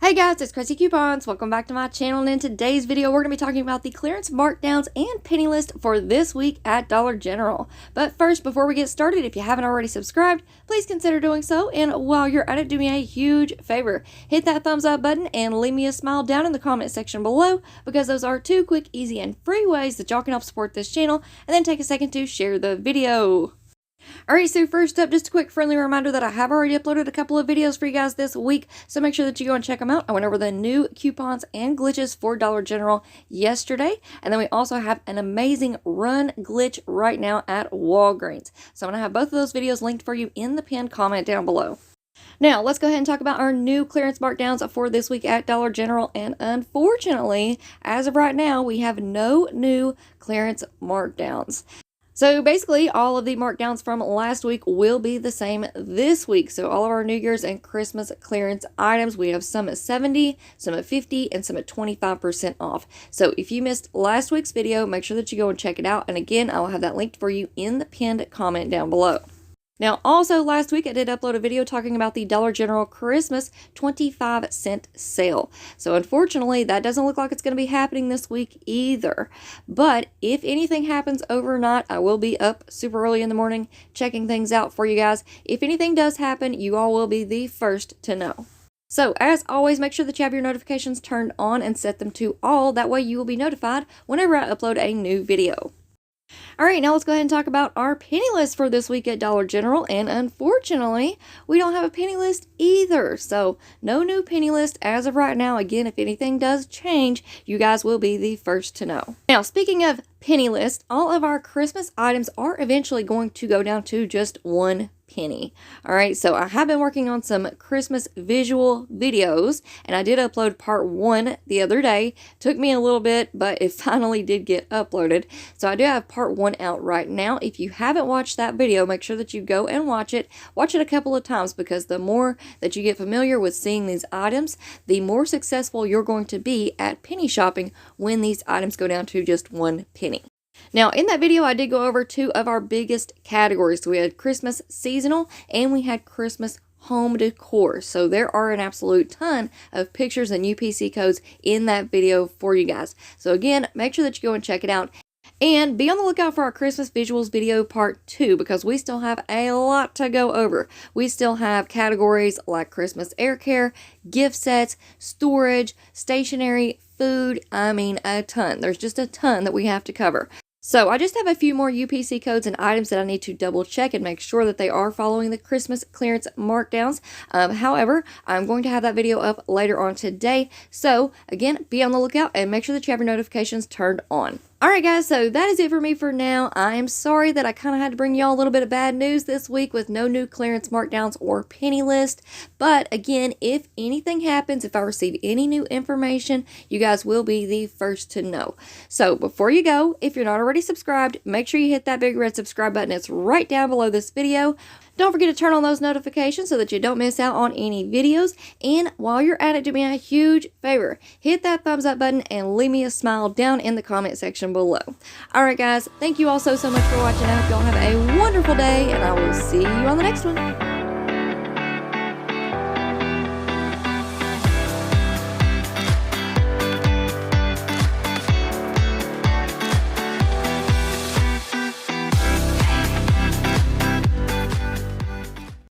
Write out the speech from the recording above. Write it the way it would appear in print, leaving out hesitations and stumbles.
Hey guys, it's Craz-E Coupons. Welcome back to my channel, and in today's video we're going to be talking about the clearance markdowns and penny list for this week at Dollar General. But first, before we get started, if you haven't already subscribed, please consider doing so, and while you're at it, do me a huge favor. Hit that thumbs up button and leave me a smile down in the comment section below, because those are two quick, easy, and free ways that y'all can help support this channel, and then take a second to share the video. Alright, so first up, just a quick friendly reminder that I have already uploaded a couple of videos for you guys this week, so make sure that you go and check them out. I went over the new coupons and glitches for Dollar General yesterday, and then we also have an amazing run glitch right now at Walgreens. So I'm going to have both of those videos linked for you in the pinned comment down below. Now, let's go ahead and talk about our new clearance markdowns for this week at Dollar General, and unfortunately, as of right now, we have no new clearance markdowns. So basically, all of the markdowns from last week will be the same this week. So all of our New Year's and Christmas clearance items, we have some at 70, some at 50, and some at 25% off. So if you missed last week's video, make sure that you go and check it out. And again, I'll have that linked for you in the pinned comment down below. Now, also last week I did upload a video talking about the Dollar General Christmas 25-cent sale. So unfortunately, that doesn't look like it's going to be happening this week either. But if anything happens overnight, I will be up super early in the morning checking things out for you guys. If anything does happen, you all will be the first to know. So, as always, make sure that you have your notifications turned on and set them to all. That way you will be notified whenever I upload a new video. Alright, now let's go ahead and talk about our penny list for this week at Dollar General, and unfortunately, we don't have a penny list either, so no new penny list as of right now. Again, if anything does change, you guys will be the first to know. Now, speaking of penny list, all of our Christmas items are eventually going to go down to just 1 penny. Alright, so I have been working on some Christmas visual videos, and I did upload part 1 the other day. Took me a little bit, but it finally did get uploaded. So I do have part 1 out right now. If you haven't watched that video, make sure that you go and watch it. Watch it a couple of times, because the more that you get familiar with seeing these items, the more successful you're going to be at penny shopping when these items go down to just 1 penny. Now, in that video, I did go over 2 of our biggest categories. So we had Christmas seasonal and we had Christmas home decor. So there are an absolute ton of pictures and UPC codes in that video for you guys. So again, make sure that you go and check it out. And be on the lookout for our Christmas visuals video part 2, because we still have a lot to go over. We still have categories like Christmas air care, gift sets, storage, stationery, food. I mean, a ton. There's just a ton that we have to cover. So I just have a few more UPC codes and items that I need to double check and make sure that they are following the Christmas clearance markdowns. However, I'm going to have that video up later on today. So again, be on the lookout and make sure that you have your notifications turned on. Alright guys, so that is it for me for now. I am sorry that I kind of had to bring y'all a little bit of bad news this week with no new clearance markdowns or penny list. But again, if anything happens, if I receive any new information, you guys will be the first to know. So before you go, if you're not already subscribed, make sure you hit that big red subscribe button. It's right down below this video. Don't forget to turn on those notifications so that you don't miss out on any videos. And while you're at it, do me a huge favor. Hit that thumbs up button and leave me a smile down in the comment section below. Alright guys, thank you all so much for watching. I hope y'all have a wonderful day, and I will see you on the next one.